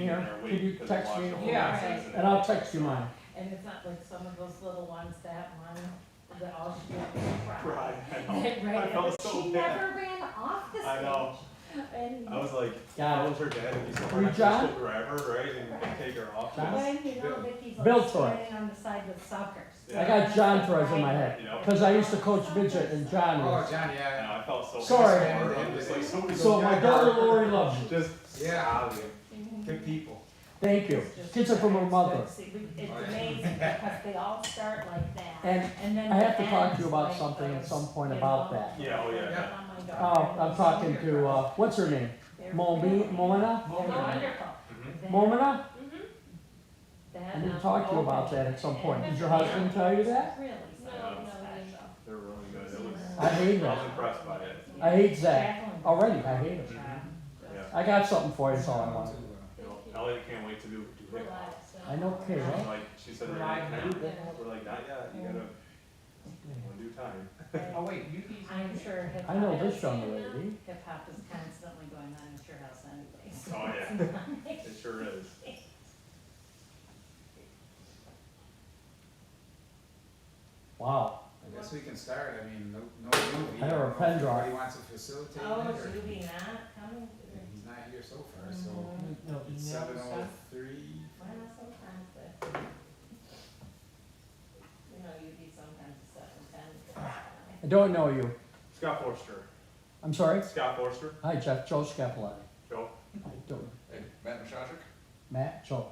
here. there Can waiting you because text watch me? the whole Yeah. season. And I'll text you mine. And it's not like some of those little ones that one, that all she did was cry. Right, I know. Right, I felt so she bad. never ran off the stage. I know. And I was like, Got I it. was her dad, and he's Were going you to John? go grab her, right, and take her off. John? when, you know, Vicky's Bill like Torrance. standing on the side with suckers. Yeah. I got John Torres in my head, You know? cause I used to coach midget and John Oh, was. John, I yeah. know, I felt so Sorry. bad for her. I'm just like, somebody So go my get daughter her. Lori loves you. Just, Yeah, Mhm. good people. Thank you. It's just- Kids are from her it's mother. good. See, it's amazing because they all start like that. And then I have the to talk to ends you about like something at those, some point you about know, that. yeah, oh yeah. Yeah. Oh my Oh, God. I'm talking to, what's her name? They're Momina? really- Momina? They're wonderful. Mhm. That- Momina? that, I need to talk to you about that at some point. Did your husband tell you that? Really No, something no, special. They're really good. It was, I hate I was that. impressed by it. I hate Zach. Jacqueline. Already, I hate him. Yeah. I got something for you, that's all I want. You know, Elliot can't wait to do hip hop. I know, She's Kayla. like, she said, we're like, we're like, not yet, you gotta, in due time. Oh, wait, Yuki's. I'm sure hip hop. I know this young lady. Hip hop is constantly going on at your house anyway. So Oh, it's yeah. not- It sure is. Wow. I guess we can start, I mean, no movie. I have a don't know pen if drawer. anybody wants to facilitate it, Oh, or, is Ruby not coming? he's not here so far, so. Mhm. It's 7:03. Well, sometimes, but. You know, you'd be sometimes 7:10. I don't know you. Scott Forster. I'm sorry? Scott Forster. Hi, Jeff. Joe Scapoletti. Joe. How you doing? Hey, Matt Mashajik? Matt? Joe.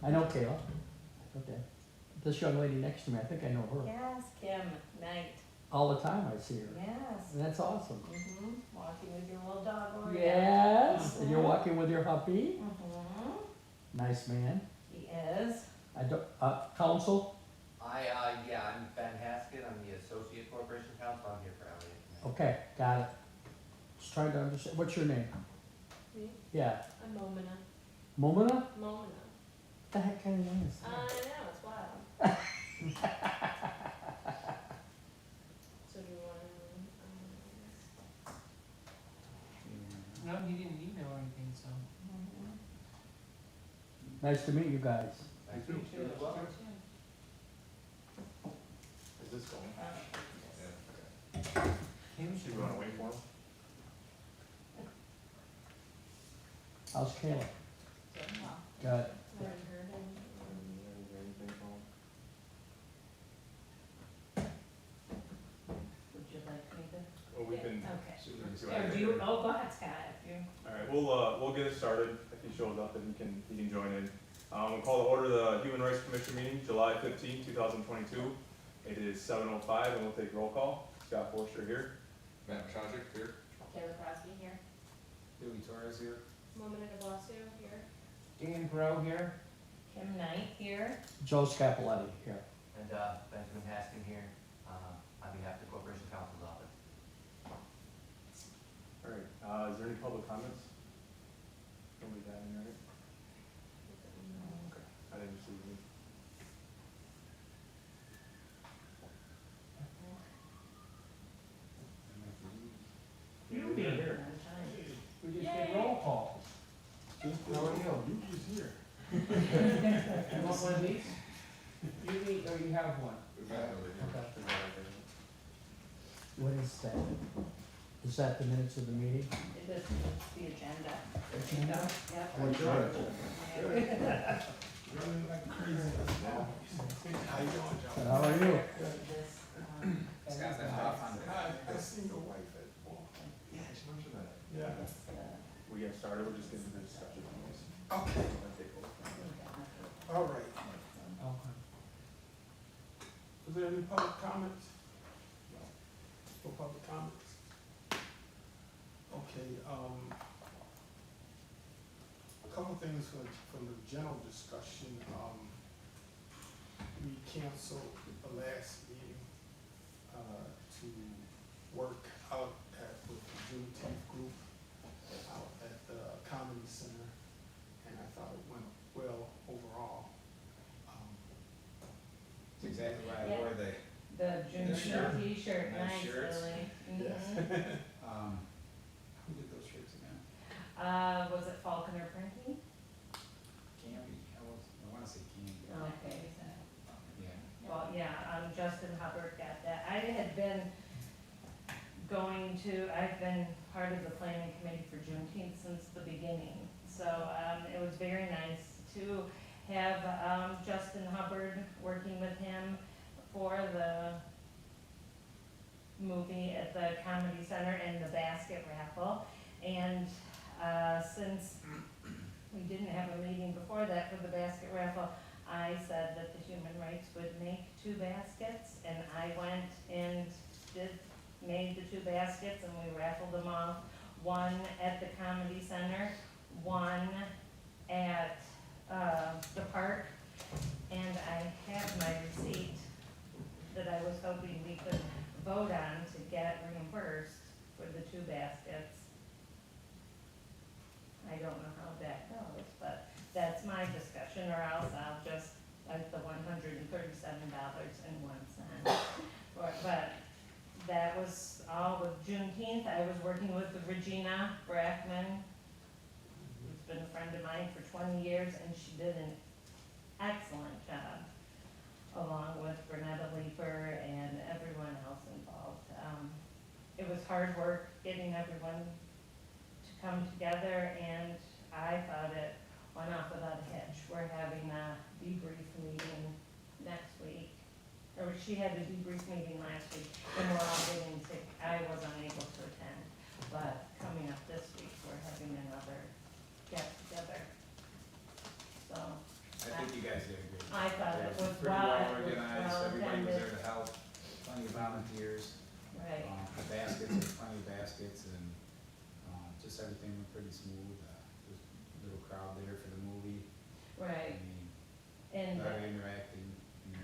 I know Kayla. Okay. This young lady next to me, I think I know her. Yes, Kim, Knight, All the time I see her. yes. That's awesome. Walking with your little dog over there. Yes, and you're walking with your puppy? Nice man. He is. I don't, counsel? Yeah, I'm Ben Haskett, I'm the Associate Corporation Counsel, I'm here for Elliott. Okay, got it. Just trying to understand, what's your name? Me? Yeah, I'm Momina. Momina? Momina. What the heck kind of name is I that? know, it's wild. So do you want Yeah. No, he didn't email or anything, so. Nice to meet you guys. Thank you. You as well. Is this going? Kim Do you wanna wait for him? How's Kayla? Good. I haven't heard him. Is there anything from him? Would you like me to? Well, we can. Okay. see what Or I do can you, do. oh, go ahead, Scott, if you. Alright, we'll get it started. If he shows up, then he can join in. We'll call to order the Human Rights Commission meeting, July 15, 2022. It is 7:05 and we'll take roll call. Scott Forster here. Matt Mashajik here. Taylor Crosby here. Louis Torres here. Momina de Blasio here. Dan Grow here. Kim Knight here. Joe Scapoletti here. And Benjamin Haskin here, on behalf of the Corporation Counsel's Office. Alright, is there any public comments? Nobody got any, right? Okay, I didn't see any. You be here. We just did roll call. How are you? You want one of these? You need, or you have one? What is that? Is that the minutes of the meeting? It is the agenda. Agenda? Yep. Oh, good. Running like crazy. How you doing, Joe? How are you? This, Scott's that off on the. I seen your wife at Walmart. Yeah, she mentioned that. Yeah. We get started, we're just getting to the discussion. Okay, I'll take over. all right. Okay. Was there any public comments? No public comments? Okay, a couple things from the general discussion. We canceled the last meeting, to work out with the Juneteenth group out at the Comedy Center, and I thought it went well overall. That's exactly why I wore The junior shirt. t-shirt, Nice nice, shirts. Lily. Yes. who did those shirts again? Was it Falconer Printing? I've been part of the planning committee for Juneteenth since the beginning. So, it was very nice to have, Justin Hubbard working with him for the movie at the Comedy Center and the basket raffle. And, since we didn't have a meeting before that for the basket raffle, I said that the Human Rights would make 2 baskets, and I went and made the 2 baskets, and we raffled them off. One at the Comedy Center, one at, the park, and I have my receipt that I was hoping we could vote on to get reimbursed for the 2 baskets. I don't know how that goes, but that's my discussion, or else I'll just, like the $137.01. But that was all with Juneteenth. I was working with Regina Brackman, who's been a friend of mine for 20 years, and she did an excellent job, along with Bernetta Leeper and everyone else involved. It was hard work getting everyone to come together, and I thought it went off without a hitch. We're having a debrief meeting next week, or she had a debrief meeting last week, and we're all getting sick. I was unable to attend, but coming up this week, we're having another get-together. So, I think you guys did a great job. I thought it was Pretty well, well it was organized, well everybody was attended. there to help, plenty of volunteers. Right, The baskets, there's plenty of baskets, and, just everything went pretty smooth. There's a little crowd there for the movie. right, I mean, and, a lot of interaction, and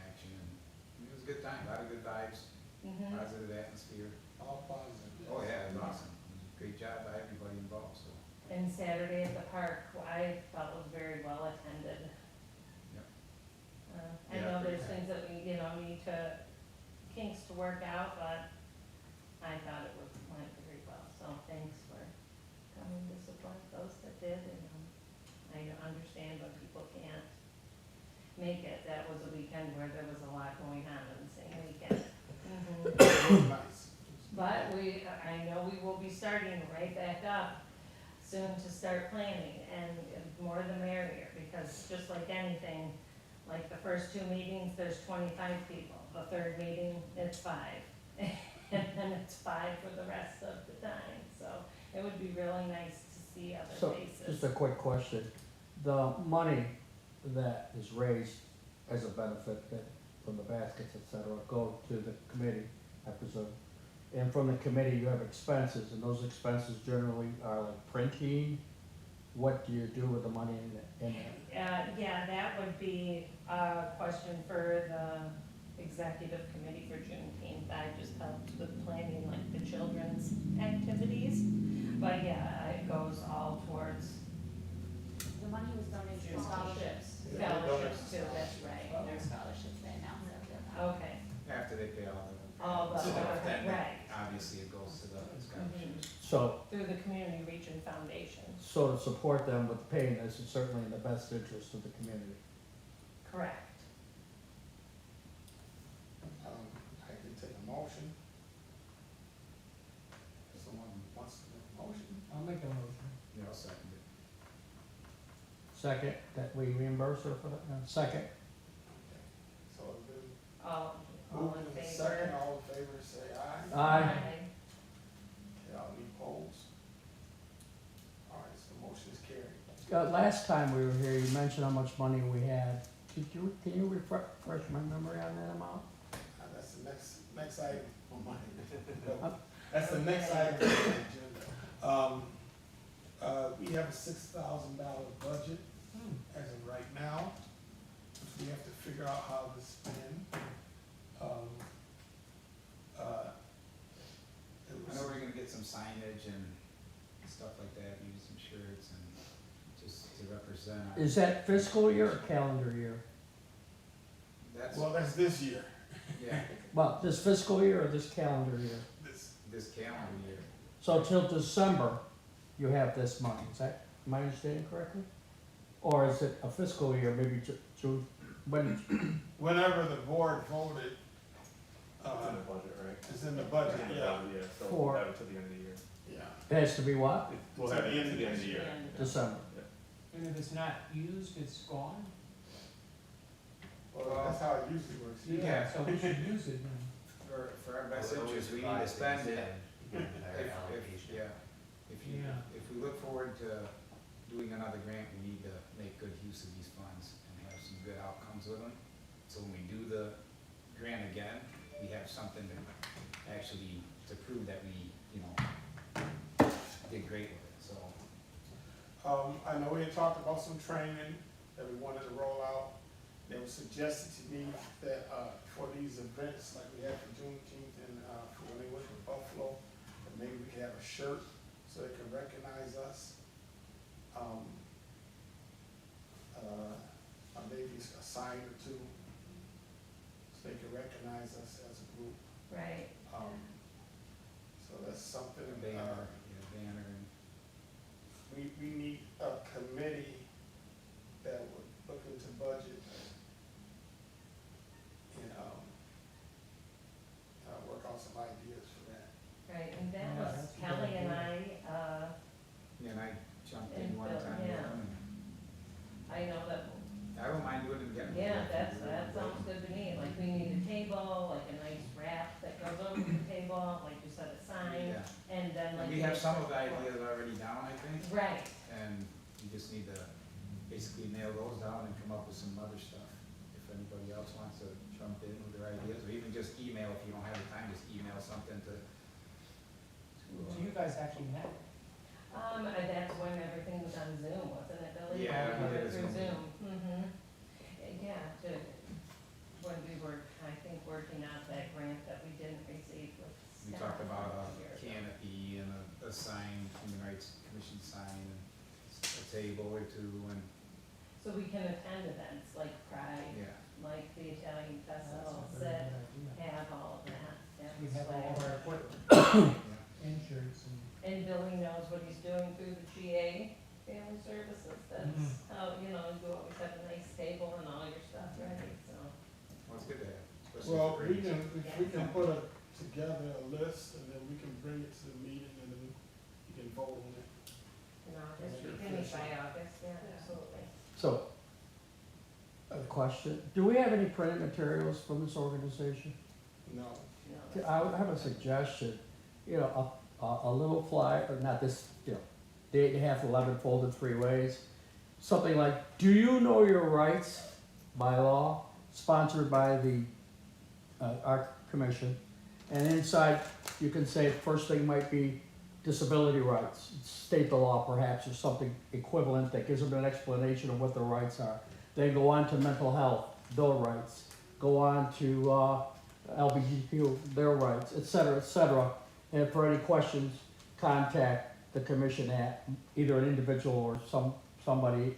it was a good time, a lot of good vibes, mhm. positive atmosphere. All positive. Oh, yeah, it was awesome. It was a great job by everybody involved, so. And Saturday at the park, I felt was very well attended. Yep. I Yeah, know there's pretty things that we, need to, kinks to work out, but I thought it went very well. So thanks for coming to support those that did, and, I understand when people can't make it. That was a weekend where there was a lot going on in the same weekend. Mhm. Nice. But I know we will be starting right back up soon to start planning, and more the merrier, because just like anything, like the first 2 meetings, there's 25 people. The 3rd meeting, it's 5. And then it's 5 for the rest of the time, so it would be really nice to see other So, faces. just a quick question. The money that is raised as a benefit that, from the baskets, et cetera, go to the committee, I presume. And from the committee, you have expenses, and those expenses generally are like printing. What do you do with the money in that? Yeah, that would be a question for the executive committee for Juneteenth. I just helped with planning like the children's activities. But yeah, it goes all towards The money was donated to scholarships. scholarships too, that's right. There's scholarships they announced that. Okay, After they pay all all the, stuff, then right, obviously it goes to the scholarships. So, through the Community Region Foundation, so to support them with paying this is certainly in the best interest of the community. correct. I can take a motion. Someone wants to make a motion? I'll make a motion. Yeah, I'll second it. Second, that we reimburse her for that, second, So, All moving in in second, favor? all in favor, say aye. Aye. Okay, all any opposed? All right, so the motion is carried. Last time we were here, you mentioned how much money we had. Can you refresh my memory on that amount? That's the next item on my, that's the next item on the agenda. We have a $6,000 budget as of right now, which we have to figure out how to spend. It I was, know we're gonna get some signage and stuff like that, maybe some shirts and just to represent our. Is that fiscal year or calendar year? That's, well, that's this year, yeah, Well, this fiscal year or this calendar year? this calendar year. So till December, you have this money, is that, am I understanding correctly? Or is it a fiscal year, maybe June, when, whenever the board voted, It's in the budget, right? It's in the budget, yeah, Yeah, so For- we'll have it till the end of the year. yeah. It has to be what? We'll have it to the end of the year. December. And if it's not used, it's gone? Well, that's how it usually works. Yeah, so we should use it then. For our best I was always interest, we need to surprised spend they it. said entire If, allocation. yeah, Yeah. if we look forward to doing another grant, we need to make good use of these funds and have some good outcomes with them. So when we do the grant again, we have something to actually, to prove that we, you know, did great with it, so. I know we had talked about some training that we wanted to roll out. It was suggested to me that, for these events, like we had for Juneteenth and, for when they went to Buffalo, that maybe we could have a shirt so they can recognize us. Maybe a sign or two, so they can recognize us as a group. Right. So that's something, A banner, banner and. we need a committee that would look into budget and, work out some ideas for that. Right, and that Yeah, was that's a good Kelly and idea. Yeah, and I jumped And in one Bill, time. yeah. I know that, I don't mind doing it again. yeah, that sounds good to me, like we need a table, like a nice wrap that goes over the table, like you said, a sign, Yeah. and then like. We have some of the ideas already down, I think, Right, and we just need to basically nail those down and come up with some other stuff. If anybody else wants to jump in with their ideas, or even just email, if you don't have the time, just email something to. So you guys actually met? that's when everything was on Zoom, wasn't it, Billy? Yeah, We we did it through Zoom. Mm-hmm, yeah, when we were, I think, working out that grant that we didn't receive with We Scott talked about a year a ago. canopy and a sign, Human Rights Commission sign, and a table or two, and, So we can attend events like Pride, yeah. like the Italian That's Festival, a very that good idea. have all of that. We have all of our equipment, Yeah. insurance and. And Billy knows what he's doing through the GA Family Services, that's Mhm. how, you know, you always have a nice table and all your stuff ready, so. Well, it's good to have, especially Well, for we grants. can, if we can put together a list and then we can bring it to the meeting and then you can vote on it. In August, Sure. we finish by August, yeah, absolutely. So, a question, do we have any printed materials from this organization? No. No, that's- I would have a suggestion, you know, a little flyer, or not this, you know, the 8.5, 11 folded 3 ways. Something like, do you know your rights by law, sponsored by the, our commission. And inside, you can say, first thing might be disability rights, state the law perhaps, or something equivalent that gives them an explanation of what their rights are. Then go on to mental health, their rights, go on to, LGBTQ, their rights, et cetera, and for any questions, contact the commission at either an individual or somebody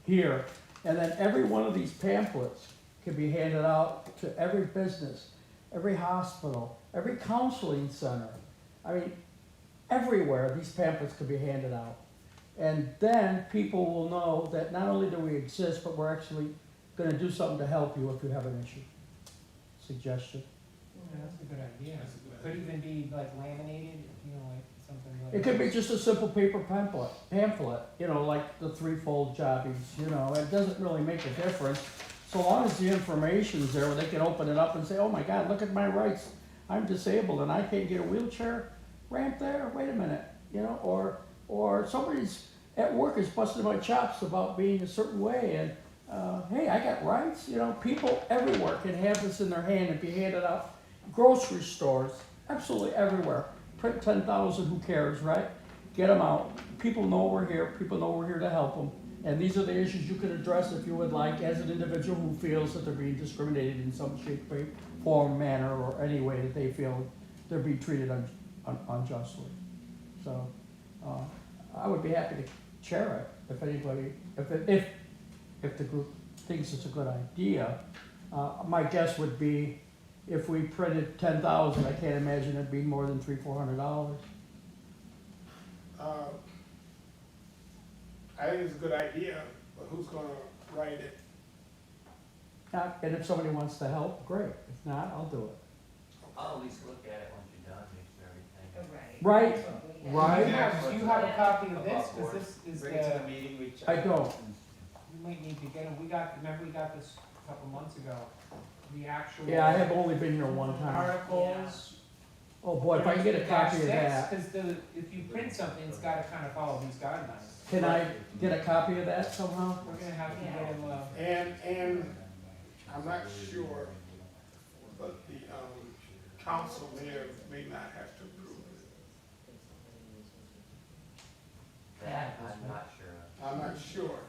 here. And then every one of these pamphlets can be handed out to every business, every hospital, every counseling center. I mean, everywhere these pamphlets could be handed out. And then people will know that not only do we exist, but we're actually gonna do something to help you if you have an issue. Suggestion. Yeah, that's a good idea. That's a good Could idea. even be like laminated, you know, like something like. It could be just a simple paper pamphlet, you know, like the 3-fold jobbies, you know, it doesn't really make a difference. So long as the information's there, where they can open it up and say, oh my God, look at my rights. I'm disabled and I can't get a wheelchair ramp there, wait a minute, you know, or somebody's at work is busting my chops about being a certain way and, hey, I got rights, you know, people everywhere can have this in their hand and be handed out. Grocery stores, absolutely everywhere. Print 10,000, who cares, right? Get them out. People know we're here. People know we're here to help them. And these are the issues you can address if you would like, as an individual who feels that they're being discriminated in some shape, form, manner, or any way that they feel they're being treated unjustly. So, I would be happy to chair it if anybody, if the group thinks it's a good idea. My guess would be, if we printed 10,000, I can't imagine it'd be more than $300-400. I think it's a good idea, but who's gonna write it? And if somebody wants to help, great. If not, I'll do it. I'll at least look at it once you're done, make sure everything. Right, That's what we have. right. Yeah. Do you have a copy of this, Above cause board. this is Bring it to the, the meeting, we check. I don't. you might need to get it, remember we got this a couple months ago, the actual. Yeah, I have only been here one time. Articles. Oh boy, if I can get a copy of that, Cause if you print something, it's gotta kinda follow these guidelines. can I get a copy of that somehow? We're gonna have to get him, And I'm not sure, but the, council may not have to approve it. That, I'm not sure of. I'm not sure.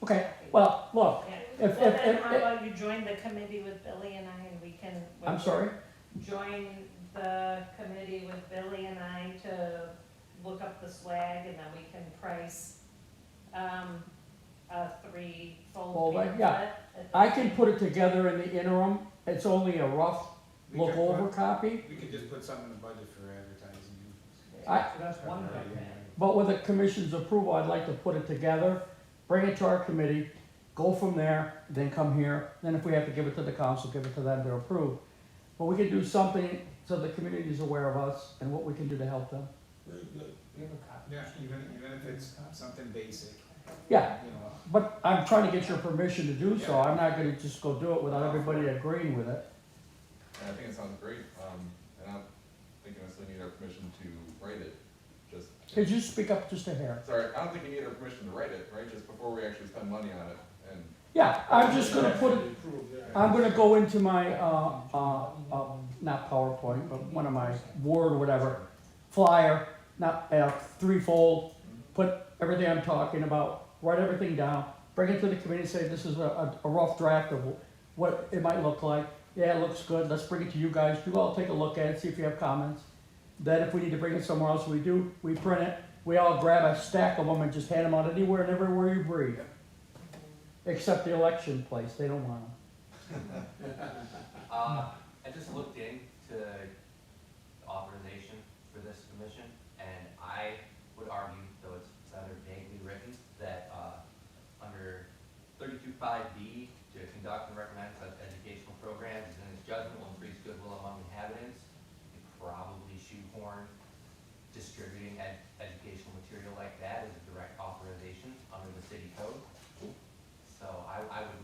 Okay, well, look, Yeah. if- Well, if- then if- how about you join the committee with Billy and I, and we can. I'm sorry? Join the committee with Billy and I to look up the swag, and then we can price, a three-fold Fold bag, yeah. pamphlet at the I can same- put it together in the interim, it's only a rough We look could over put- copy, We could just put something in the budget for advertising. I- so that's one thing. but with the commission's approval, I'd like to put it together, bring it to our committee, go from there, then come here, then if we have to give it to the council, give it to them to approve. But we can do something so the community is aware of us and what we can do to help them. Very good. We have a copy. Yeah, even if it's something basic, Yeah, you know. but I'm trying to get your permission to do so, I'm not gonna just go do it without everybody agreeing with it. And I think it sounds great, and I don't think you necessarily need our permission to write it, just. Could you speak up just a hair? Sorry, I don't think you need our permission to write it, right, just before we actually spend money on it, and. Yeah, I'm just gonna put it, Approve, yeah. I'm gonna go into my, not PowerPoint, but one of my Word or whatever, flyer, not, threefold, put everything I'm talking about, write everything down, bring it to the committee, say this is a rough draft of what it might look like. Yeah, it looks good, let's bring it to you guys, you all take a look at it, see if you have comments. Then if we need to bring it somewhere else, we do, we print it, we all grab a stack of them and just hand them out anywhere and everywhere you breathe. Except the election place, they don't want them. I just looked into authorization for this commission, and I would argue, though it's rather vaguely written, that, under 32(5)(b), to conduct and recommend such educational programs as in its judgment will increase goodwill among inhabitants, you probably shoehorn distributing educational material like that as a direct authorization under the city code. So I would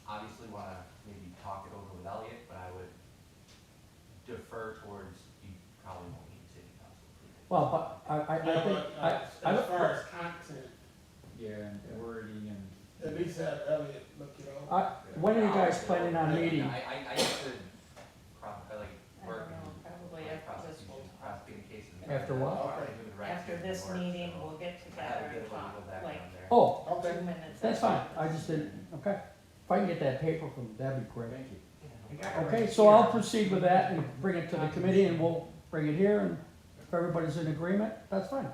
obviously wanna maybe talk it over with Elliot, but I would defer towards, you probably won't need city council approval. Well, but I Yeah, think, but, I as far as content, Yeah, and wording and. at least have Elliot look it over. when are you guys planning on meeting? I used to, like, I work don't know, in probably like after this, prosecuting cases. After what? Human rights after this court, meeting, so we'll get I had together a bit and of a talk, legal like, background there. Oh, Okay. 2 minutes. that's fine, I just didn't, okay. If I can get that paper from, that'd be great. Thank you. I got it Okay, right so here. I'll proceed with that and bring it to the committee and we'll bring it here and if everybody's in agreement, that's fine.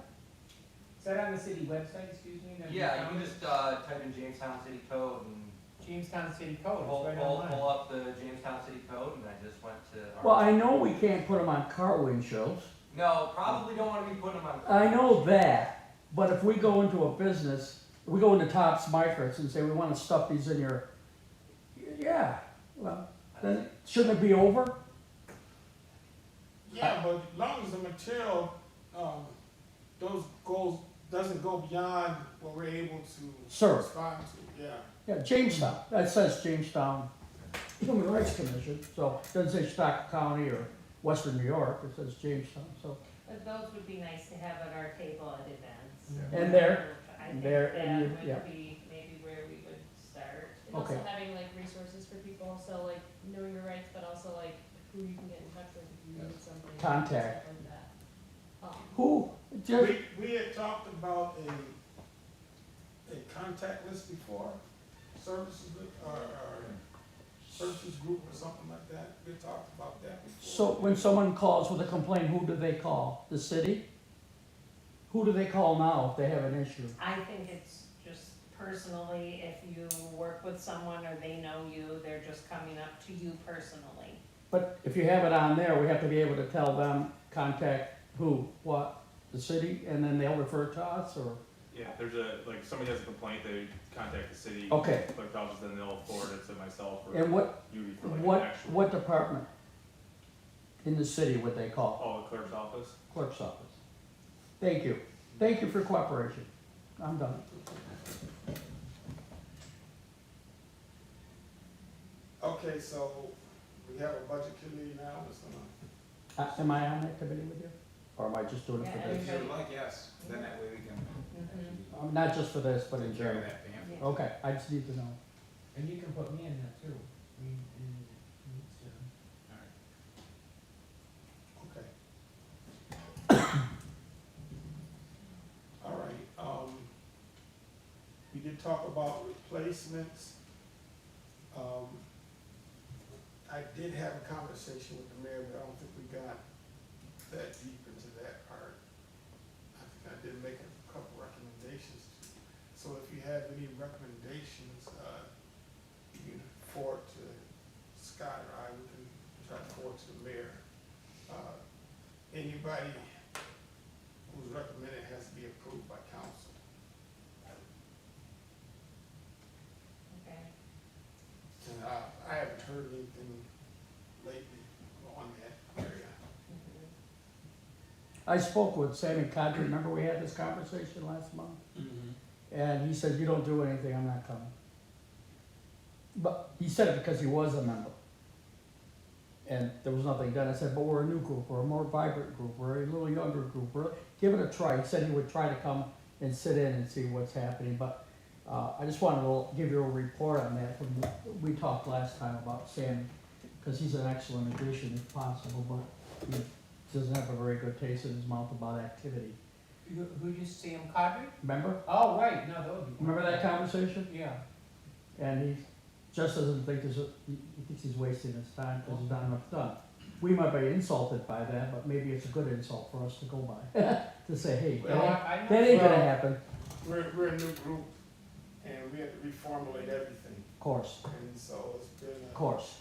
Is that on the city website, excuse me? that Yeah, you found can it? just, type in Jamestown City Code and Jamestown City Code, pull, it's right pull, online. pull up the Jamestown City Code, and I just went to. our- Well, I know we can't put them on car windshields, No, probably don't wanna be putting them on. I know that, but if we go into a business, if we go into Tops Micros and say we wanna stuff these in your, yeah, well, then shouldn't it be over? Yeah, but as long as the material, doesn't go beyond what we're able to Sir. respond to, yeah. Yeah, Jamestown, that says Jamestown Human Rights Commission, so it doesn't say Stockton County or Western New York, it says Jamestown, so. But those would be nice to have at our table at events. And there, I think there, that and you- yeah. would be maybe where we would start. And also Okay. having like resources for people, so like knowing your rights, but also like who you can get in touch with if you need something. Contact. Stuff like that. Who, just, We had talked about a contact list before, services, or services group or something like that, we talked about that before. so when someone calls with a complaint, who do they call? The city? Who do they call now if they have an issue? I think it's just personally, if you work with someone or they know you, they're just coming up to you personally. But if you have it on there, we have to be able to tell them, contact who, what, the city, and then they'll refer to us, or? Yeah, there's like, somebody has a complaint, they contact the city. Okay. Clerk office, then they'll forward it to myself or And what, you for like an actual. what department? in the city, what they call Oh, the clerk's office. clerk's office. Thank you. Thank you for cooperation. I'm done. Okay, so we have a budget committee now, Mr. Lund. Am I on that committee with you? Or am I just doing it for Yeah, this? If you would like, yes, then that way we can actually Not just for this, but in take care of general. that, Pam. Yeah. Okay, I just need to know. And you can put me in that too. I mean, Okay. All right, we did talk about replacements. I did have a conversation with the mayor, but I don't think we got that deep into that part. I think I did make a couple recommendations. So if you have any recommendations, you can forward to Scott or I, we can try to forward to the mayor. Anybody who's recommended has to be approved by council. Okay. And I haven't heard anything lately on that area. I spoke with Sammy Condrey, remember we had this conversation last month? And he said, you don't do anything, I'm not coming. But he said it because he was a member. And there was nothing done. I said, but we're a new group, we're a more vibrant group, we're a little younger group, give it a try. He said he would try to come and sit in and see what's happening, but I just wanted to give you a report on that from, we talked last time about Sammy, because he's an excellent addition if possible, but he doesn't have a very good taste in his mouth about activity. who you see him, Cadre? Remember? Oh, right, no, that would be. Remember that conversation? Yeah. And he just doesn't think he thinks he's wasting his time because there's not enough done. We might be insulted by that, but maybe it's a good insult for us to go by, to say, hey, Well, I know. that ain't gonna Well- happen, We're a new group and we had to reformulate everything. of course, And so it's been. of course,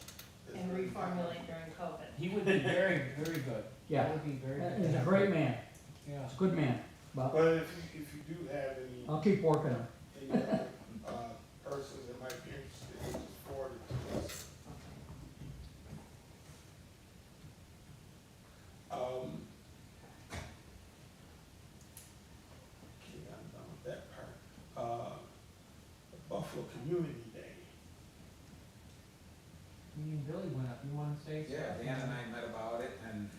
it's And been- reformulate during COVID. He would be very, very good. yeah. That would be very good. He's a great man, Yeah. he's a good man, but But if you do have any, I'll keep working on it. any other, persons that might be interested, just forward it to us. Okay, I'm done with that part. Buffalo Community Day. Me and Billy went up, you wanna say something? Yeah, Dan and I met about it, and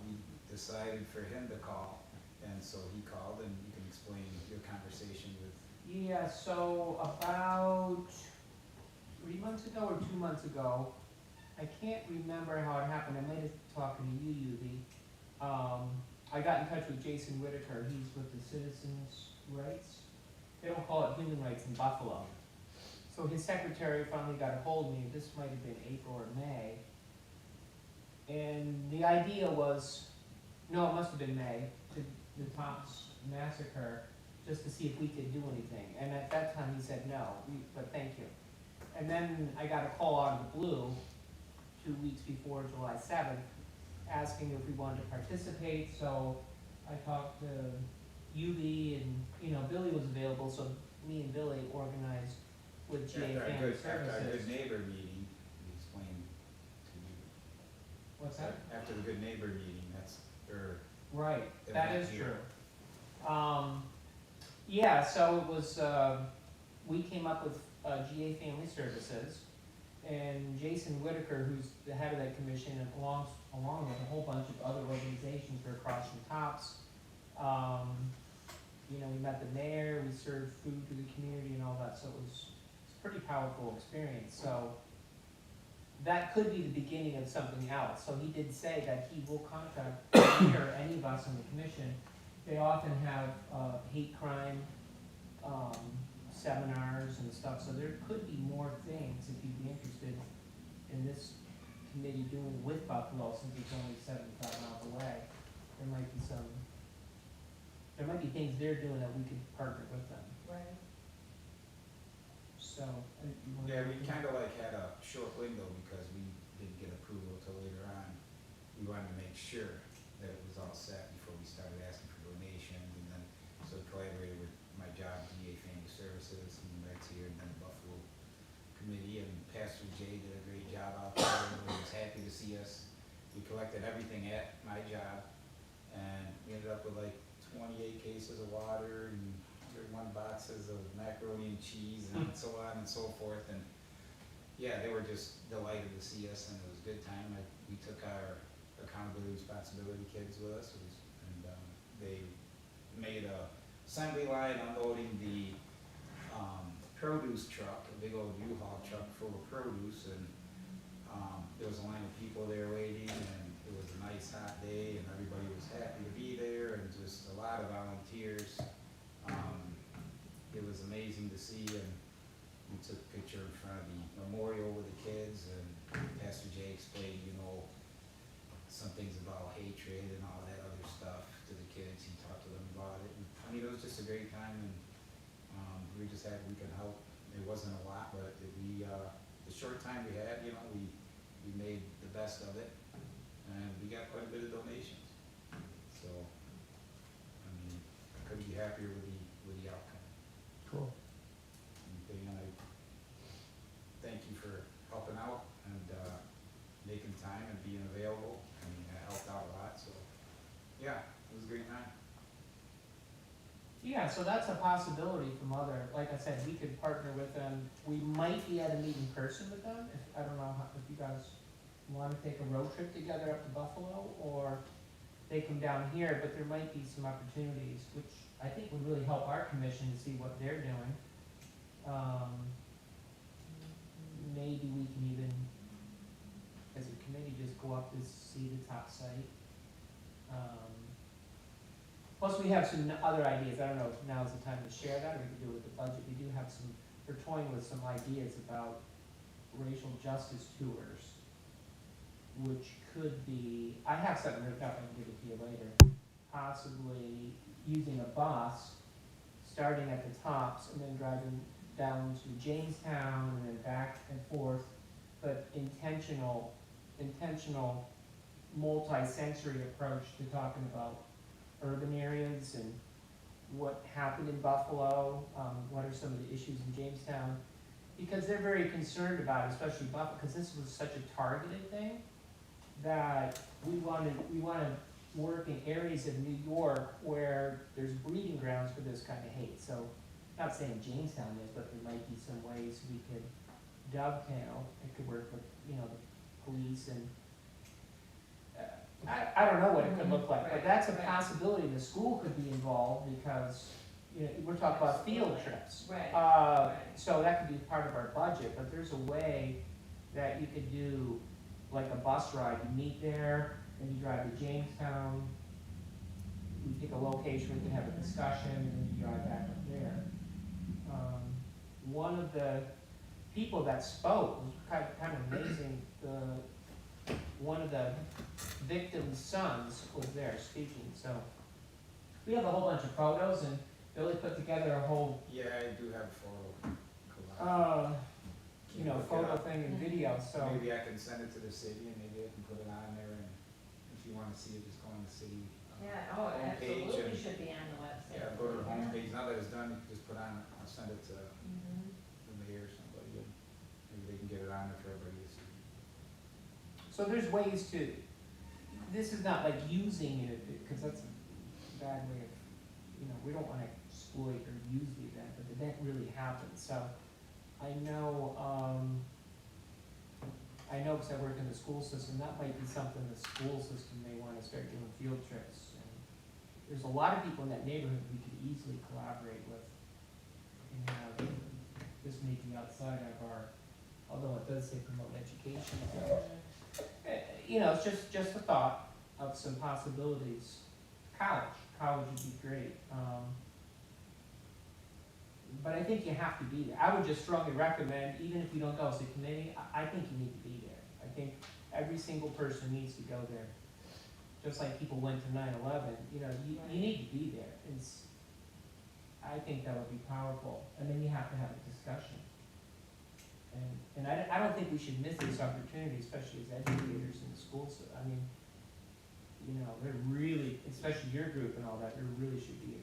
we decided for him to call, and so he called, and you can explain your conversation with. Yeah, so about 3 months ago or 2 months ago, I can't remember how it happened, I might have talking to you, Yubi. I got in touch with Jason Whitaker, he's with the Citizens Rights, they don't call it human rights in Buffalo. So his secretary finally got a hold of me, this might have been April or May. And the idea was, no, it must have been May, to the Tops massacre, just to see if we could do anything. And at that time, he said no, but thank you. And then I got a call out of the blue, 2 weeks before July 7th, asking if we wanted to participate, so I talked to UB and, Billy was available, so me and Billy organized with GA After our Family good- After our Services. good neighbor meeting, we explained to you. What's that? After the good neighbor meeting, that's, or. Right, that event is here. true. Yeah, so it was, we came up with, GA Family Services, and Jason Whitaker, who's the head of that commission, and along with a whole bunch of other organizations for Across from Tops. We met the mayor, we served food to the community and all that, so it's a pretty powerful experience, so that could be the beginning of something else. So he did say that he will contact me or any of us on the commission. They often have hate crime seminars and stuff, so there could be more things if you'd be interested in this committee doing with Buffalo, since it's only 75 miles away. There might be things they're doing that we could partner with them. Right. So. you wanna- Yeah, we kind of like had a short window because we didn't get approval till later on. We wanted to make sure that it was all set before we started asking for donations, and then, so we collaborated with my job, DA Family Services, and that's here, and then the Buffalo Committee, and Pastor Jay did a great job out there, he was happy to see us. We we collected everything at my job, and we ended up with like 28 cases of water and 101 boxes of macaroni and cheese and so on and so forth, and yeah, they were just delighted to see us, and it was a good time. We took our accountability responsibility kids with us, and they made a assembly line unloading the produce truck, a big old U-Haul truck full of produce, and there was a line of people there waiting, and it was a nice hot day, and everybody was happy to be there, and just a lot of volunteers. It was amazing to see, and we took a picture in front of the memorial with the kids, and Pastor Jay explained, some things about hatred and all that other stuff to the kids. He talked to them about it. And, I mean, it was just a great time, and we just had, we could help. It wasn't a lot, but the short time we had, we made the best of it, and we got quite a bit of donations. So, I mean, I couldn't be happier with the outcome. Cool. And I thank you for helping out and making time and being available. I mean, it helped out a lot, so, yeah, it was a great time. Yeah, so that's a possibility from other, like I said, we could partner with them. We might be at a meet in person with them, I don't know if you guys wanna take a road trip together up to Buffalo, or they come down here, but there might be some opportunities, which I think would really help our commission to see what they're doing. Maybe we can even, as a committee, just go up to see the top site. Plus, we have some other ideas. I don't know if now is the time to share that, or we can do it with the budget. We do have some, we're toying with some ideas about racial justice tours, which could be, I have something written up, I can give it to you later. Possibly using a bus, starting at the tops and then driving down to Jamestown and then back and forth, but intentional multi-sensory approach to talking about urban areas and what happened in Buffalo, what are some of the issues in Jamestown, because they're very concerned about it, especially Buffalo, because this was such a targeted thing, that we want to work in areas of New York where there's breeding grounds for this kind of hate. So, not saying Jamestown is, but there might be some ways we could dovetail. It could work with, the police and I don't know what it could look like, but that's a possibility. The school could be involved because, we're talking about field trips. Right. So that could be part of our budget, but there's a way that you could do like a bus ride. You meet there, then you drive to Jamestown, we pick a location, we can have a discussion, and then you drive back up there. One of the people that spoke was kind of amazing. One of the victim's sons was there speaking, so we have a whole bunch of photos, and Billy put together a whole, Yeah, I do have a photo collage. Can you look it photo up? thing and video, so. Maybe I can send it to the city, and maybe I can put it on there, and if you wanna see it, just go on the city. Yeah, homepage absolutely and- should be on the website. Yeah, go to the homepage, now that it's done, you can just put on, I'll send it to Mhm. the mayor or somebody, and maybe they can get it on there for everybody to see. So there's ways to, this is not like using it, because that's a bad way of, we don't wanna exploit or use the event, but the event really happened, so I know, because I work in the school system, that might be something the school system may wanna start doing field trips. And there's a lot of people in that neighborhood we could easily collaborate with, and have, this may be outside of our, although it does say promote education, so. It's just a thought of some possibilities. College would be great. But I think you have to be there. I would just strongly recommend, even if you don't go as a committee, I think you need to be there. I think every single person needs to go there. Just like people went to 9/11, you need to be there. I think that would be powerful. And then you have to have a discussion. And I don't think we should miss this opportunity, especially as educators in the schools. I mean, they're really, especially your group and all that, there really should be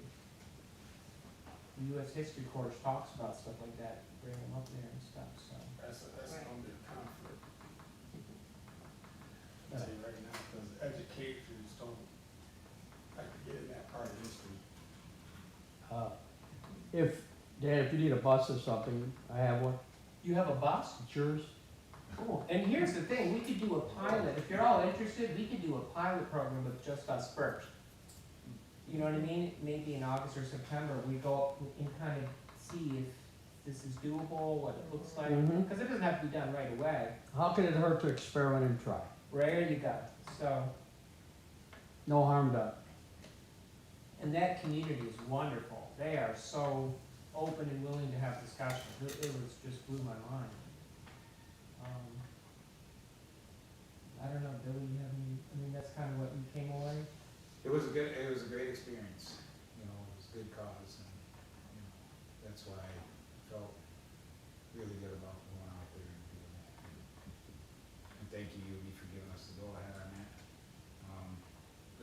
the U.S. history course talks about stuff like that, bring them up there and stuff, so. That's Right. gonna be a conflict. Yeah. Tell you right now, If, Dan, if you need a bus or something, I have one, You have a bus? it's yours. Cool. And here's the thing, we could do a pilot, if you're all interested, we could do a pilot program with just us first. You know what I mean? Maybe in August or September, we go up and kind of see if this is doable, what it looks like, Mhm. because it doesn't have to be done right away. How can it hurt to experiment and try? There you go. So, No harm done. and that community is wonderful. They are so open and willing to have discussions. It was just blew my mind. I don't know, Billy, you have any, I mean, that's kind of what you came away? It was a great experience, you know, it was a good cause, and, you know, that's why I felt really good about going out there and doing that. And thank you, Yubi, for giving us the go-ahead on that.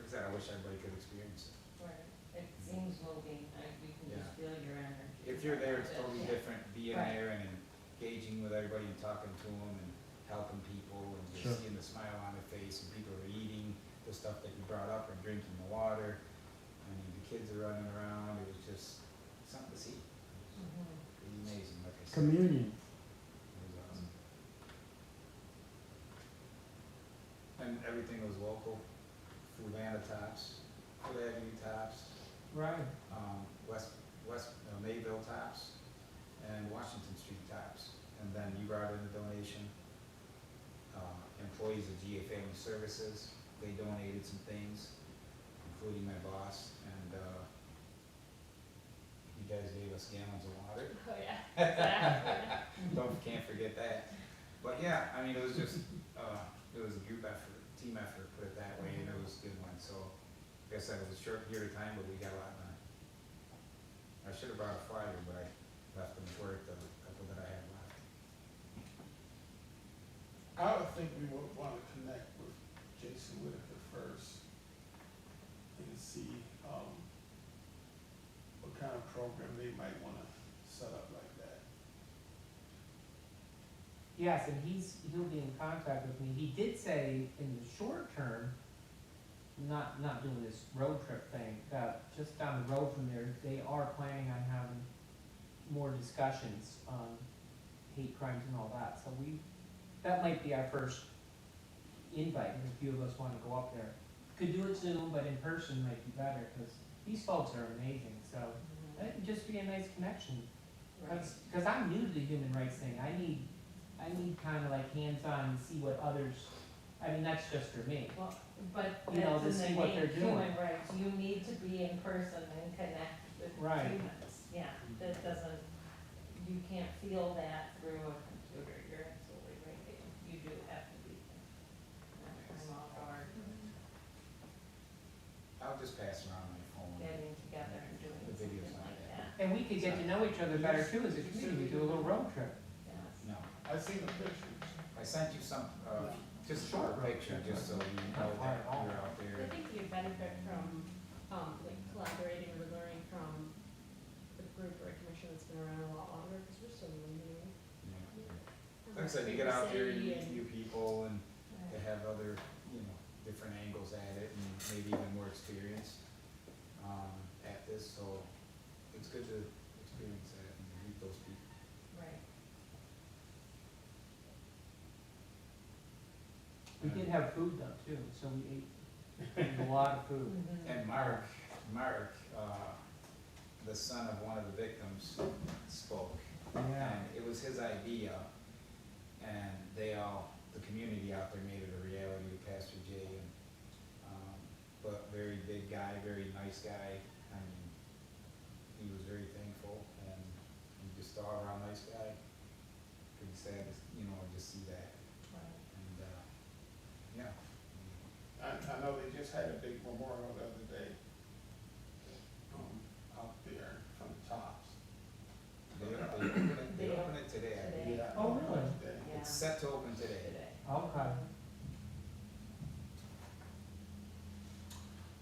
Like I said, I wish everybody could experience it. Right, it seems moving, we can just feel your energy. If you're there, it's totally Yeah. different, being Right. there and engaging with everybody and talking to them and helping people and Sure. just seeing the smile on their face, and people are eating the stuff that you brought up and drinking the water. I mean, the kids are running around, it was just something to see. It was Mhm. pretty amazing, like I said. Communion. It was awesome. And everything was local, Fluvanna tops, Fifth Avenue tops, Right. Mayville tops, and Washington Street tops. And then you brought in a donation, employees of GA Family Services, they donated some things, including my boss, and, you guys gave us gallons of water. Oh, yeah, exactly. Can't forget that. But yeah, I mean, it was just, it was a group effort, team effort, put it that way, and it was a good one. So, like I said, it was a short period of time, but we got a lot done. I should have brought a flyer, but I left them short, the couple that I had left. I would think we would wanna connect with Jason Whitaker first and see, what kind of program they might wanna set up like that. Yes, and he'll be in contact with me. He did say in the short term, not doing this road trip thing, that just down the road from there, they are planning on having more discussions on hate crimes and all that. So that might be our first invite, if a few of us wanna go up there. Could do it Zoom, but in person might be better, because these folks are amazing, so Mhm. it'd just be a nice connection. Right. Cause I'm new to the human rights thing, I need kinda like hands-on, see what others, I mean, that's just for me. Well, but You know, that's to in see the what name they're of doing. human rights, you need to be in person and connect with Right. humans. Yeah, that doesn't, you can't feel that through a computer, you're absolutely right, you do have to be. I'm all for I'll just pass around my phone. getting together and doing The something video's not like bad. that, And we could get to know each other better too as a community, we do a little road trip. yes. No, I seen the pictures. I sent you some, just a short picture, just so you know that you're out I there. think you'd benefit from, like collaborating or learning from a group or a commission that's been around a lot longer, because we're so new. Yeah. Like I said, you get out there, you meet new people, and they have other, different angles at it, and maybe even more experience, at this, so it's good to experience that and meet those people. Right. We did have food though too, so we ate a lot of food. Mhm. And Mark, the son of one of the victims, spoke. Yeah. And it was his idea, and the community out there made it a reality with Pastor Jay, and, but very big guy, very nice guy. I mean, he was very thankful, and he just all around nice guy. Pretty sad to, just see that, Right. and, yeah. I know they just had a big memorial the other day, out there from the tops. They open it today, I believe. Today. Oh, really? Today. Yeah. It's set to open today. Today. Okay.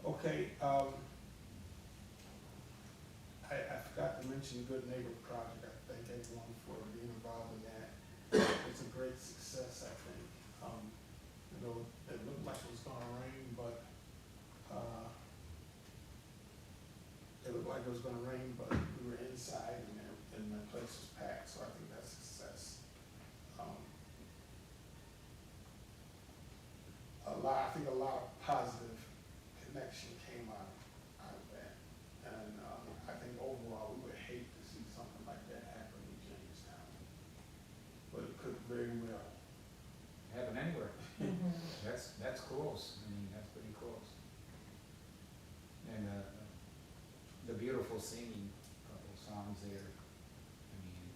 Okay, I forgot to mention Good Neighbor Project. I thank everyone for being involved in that. It's a great success, I think. It looked like it was gonna rain, but, we were inside inside and my place was packed, so I think that's a success. I think a lot of positive connection came out of that. And, I think overall, we would hate to see something like that happen in Jamestown. But it could very well. Happen anywhere. Mhm. That's close, I mean, that's pretty close. And, the beautiful singing, couple songs there, I mean,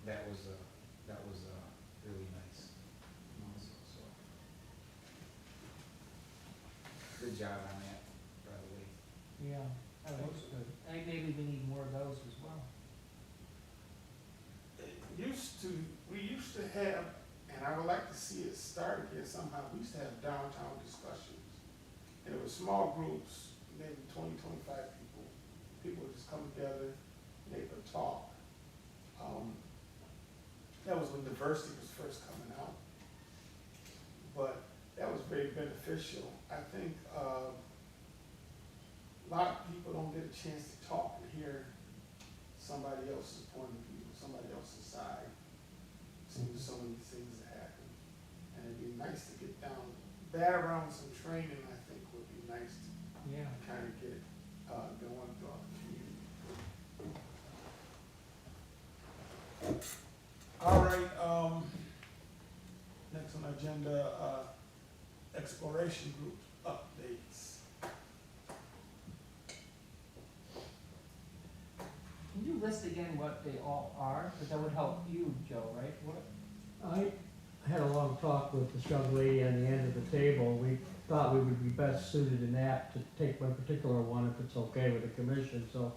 that was really nice also, so. Good job on that, by the way. Yeah, that looks good. I think maybe we need more of those as well. We used to have, and I would like to see it start again somehow, we used to have downtown discussions. And it was small groups, maybe 20, 25 people. People would just come together, they could talk. That was when diversity was first coming out. But that was very beneficial. I think, a lot of people don't get a chance to talk and hear somebody else's point of view, somebody else's side. See so many things that happen. And it'd be nice to get down, around some training, I think would be nice to Yeah. kind of get, going throughout the community. All right, next on the agenda, exploration group updates. Can you list again what they all are? Because that would help you, Joe, right? What? I had a long talk with this young lady on the end of the table. We thought we would be best suited in that to take one particular one if it's okay with the commission, so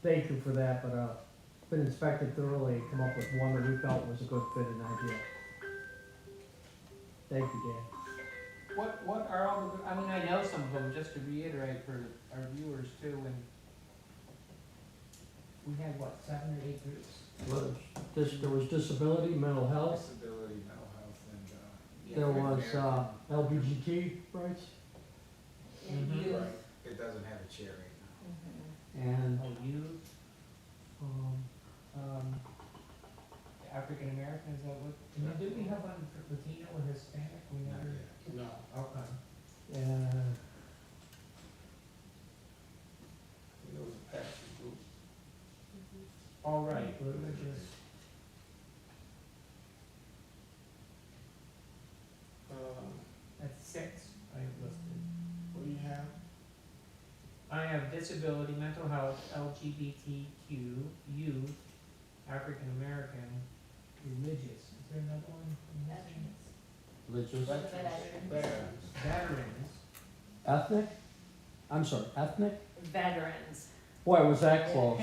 thank you for that, but, been inspected thoroughly and come up with one that we felt was a good fit and idea. Thank you, Dan. What are all the, I mean, I know some of them, just to reiterate for our viewers too, and we had what, 7 or 8 groups? There was disability, mental health, Disability, mental health, and, there was, LGBT rights, And Mhm. youth. right, it doesn't have a chair right now. Mhm. and, Oh, youth, African American, is that what, and then did we have one for Latino or Hispanic? We Not never. yet. No, Okay. and it was a passion group. All right, religious. That's 6 I have listed. What do you have? I have disability, mental health, LGBTQ, youth, African American, religious. Is there another one? I'm missing? religious, Veterans. Veterans. ethnic? I'm sorry, ethnic? Veterans. Boy, was that close.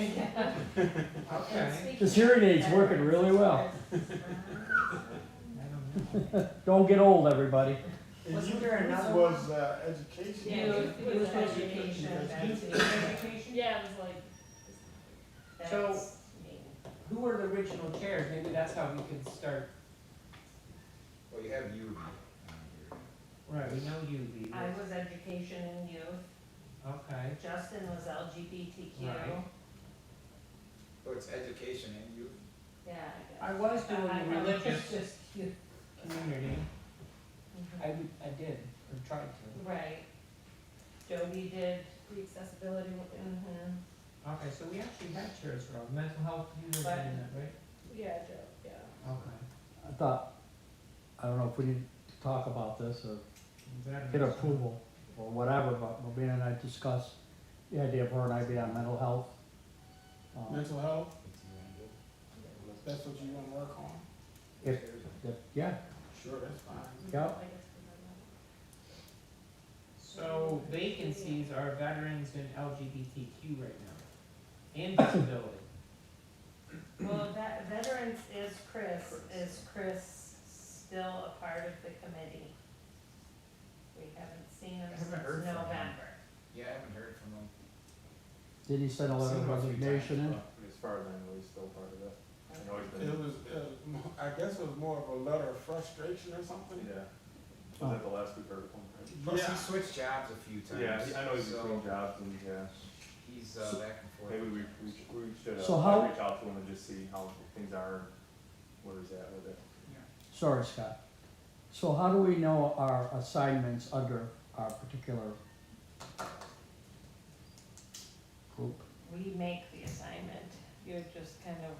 Okay. This hearing aid's working really well. I don't know. Don't get old, everybody. And Wasn't youth there another was, education. Yeah, Youth education, that's Youth it. education? Yeah, it was like, That's me. Who were the original chairs? Maybe that's how we could start. Well, you have UV on here. Right, we know you, Lee. I was education and youth, Okay. Justin was LGBTQ. Right. So it's education and youth? Yeah, I was doing I- the religious community. Mhm. I did, or tried to. Right. Jody did, the accessibility one, mhm. Okay, so we actually had chairs for all, mental health, you were But- doing that, right? yeah, Joe, yeah. Okay. I thought, I don't know if we need to talk about this or Veterans. get approval or whatever, but Mabina and I discussed the idea of her and I being on mental health. Mental health, It's UV. that's what you wanna work on? Yeah, Sure, that's fine. yeah, I guess we don't know. So vacancies are veterans and LGBTQ right now, and disability. Well, that veterans is Chris still a part of the committee? We haven't seen him I since haven't heard from him. November. Yeah, I haven't heard from them. did he send a letter of Seen him a few resignation in? times, As far as I know, he's still part of it. I know he's It been, was, I guess it was more of a letter of frustration or something. yeah. Was that the last we heard from him? Plus, Yeah. he switched jobs a few times. Yeah, I know he's so between jobs and, yeah. He He's, So- back and forth. Maybe we should, So how- reach out to him and just see how things are, where he's at with it. Sorry, Scott. So how do we know our assignments under our particular group? We make the assignment, you're just kind of,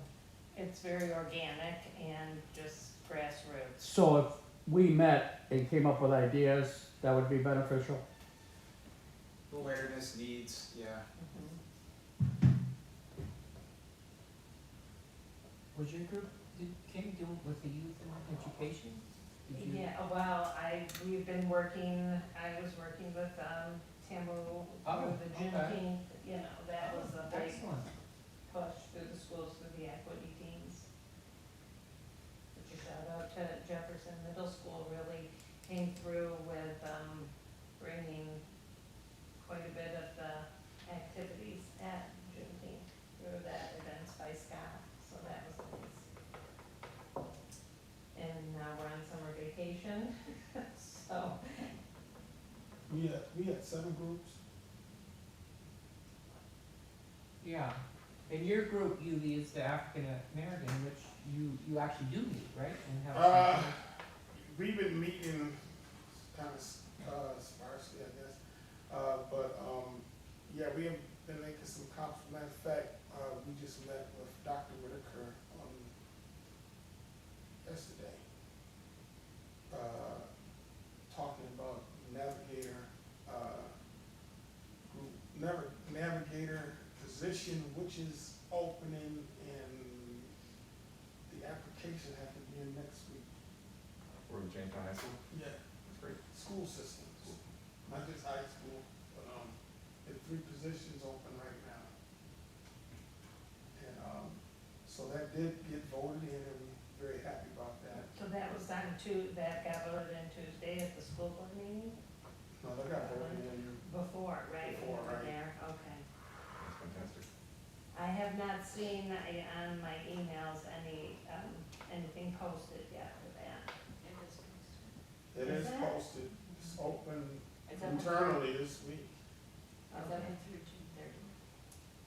it's very organic and just grassroots. So if we met and came up with ideas, that would be beneficial? Awareness, needs, yeah. Mhm. Was your group, can you do it with the youth and education? Did you- Yeah, well, we've been working, I was working with, Tamu Oh, through the okay. Juneteenth, you know, that was a big Excellent. push through the schools through the equity teams. Which a shout out to Jefferson Middle School really came through with, bringing quite a bit of the activities at Juneteenth through that Events by Scott, so that was nice. And now we're on summer vacation, so, We had 7 groups. Yeah, and your group, Yulie, is the African American, which you actually do meet, right? And have some- We've been meeting kind of sparsely, I guess. Yeah, we have been making some comments. Matter of fact, we just met with Dr. Whitaker yesterday. Talking about navigator position, which is opening, and the application has to be in next week. For the Jamestown High School, Yeah. that's great. School systems, not just high school, but, there are 3 positions open right now. And, so that did get voted in, and we're very happy about that. so that was on that got voted in Tuesday at the school board meeting? No, they got voted in, Before, right? Before, right. There, okay. That's fantastic. I have not seen on my emails anything posted yet for that. it Is is it? posted, it's open It's open internally this week. It's Okay. open through June 30.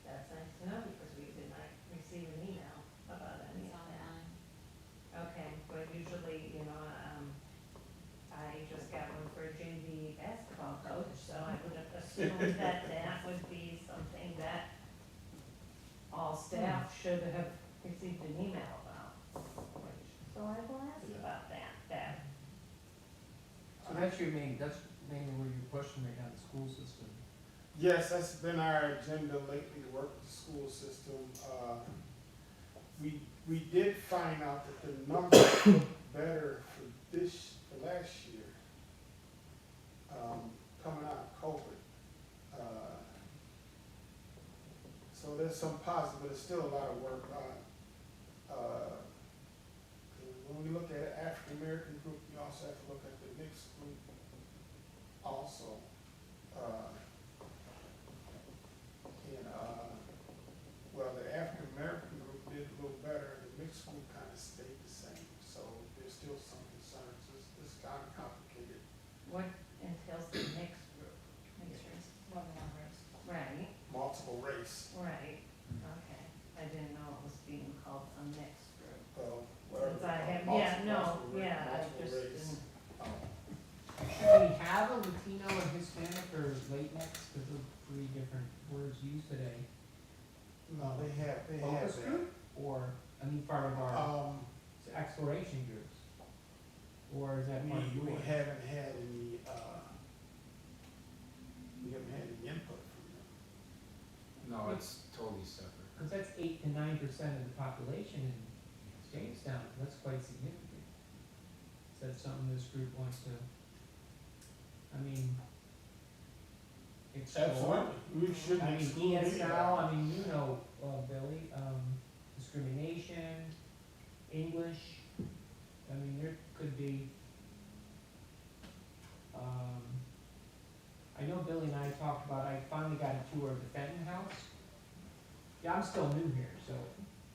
That's nice to know because we did not receive an email about any It's of that. online. Okay, but usually, I just got one for a JV basketball coach, so I would have assumed that that would be something that all staff should have received an email about. So I will ask about that. So that's mainly where you're pushing right now, the school system. Yes, that's been our agenda lately, to work with the school system. We did find out that the numbers look better for last year, coming out of COVID. So there's some positive, but there's still a lot of work on. When we look at an African American group, you also have to look at the mixed group also. Well, the African American group did a little better, the mixed group kind of stayed the same, so there's still some concerns, it's kind of complicated. What entails the mixed group? Mixed race, more than one race. Right, Multiple race, right, okay. I didn't know it was being called a mixed group. whatever. Since I have, multiple race, I multiple just race. didn't. Should we have a Latino and Hispanic or Latinx, because those are 3 different words used today? No, they have Focus that. group? Or, part of our exploration groups? Or is that part of We yours? haven't had any, input from them. No, it's totally separate. Because that's 8 to 9% of the population in Jamestown, that's quite significant. Is that something this group wants to, explore? Absolutely, we shouldn't I mean, exclude anybody. ESL, Billy, discrimination, English, there could be, I know Billy and I talked about, I finally got a tour of the Fenton House. Yeah, I'm still new here, so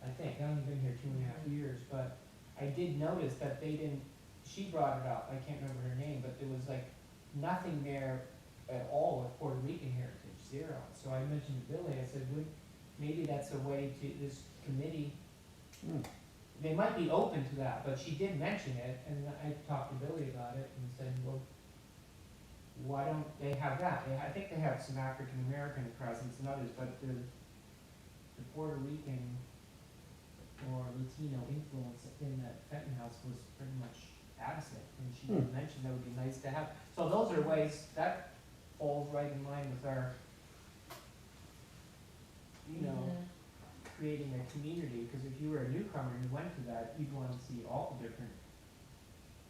I think, I've only been here 2.5 years, but I did notice that they didn't, she brought it up, I can't remember her name, but there was like nothing there at all with Puerto Rican heritage. zero. So I mentioned to Billy, I said, maybe that's a way to, this committee, Hmm. they might be open to that, but she did mention it, and I talked to Billy about it and said, well, why don't they have that? I think they have some African American presence and others, but the Puerto Rican or Latino influence in that Fenton House was pretty much absent, and she did mention that would be nice to have. So those are ways, that falls right in line with our, you know, creating a community, because if you were a newcomer and you went to that, you'd want to see all the different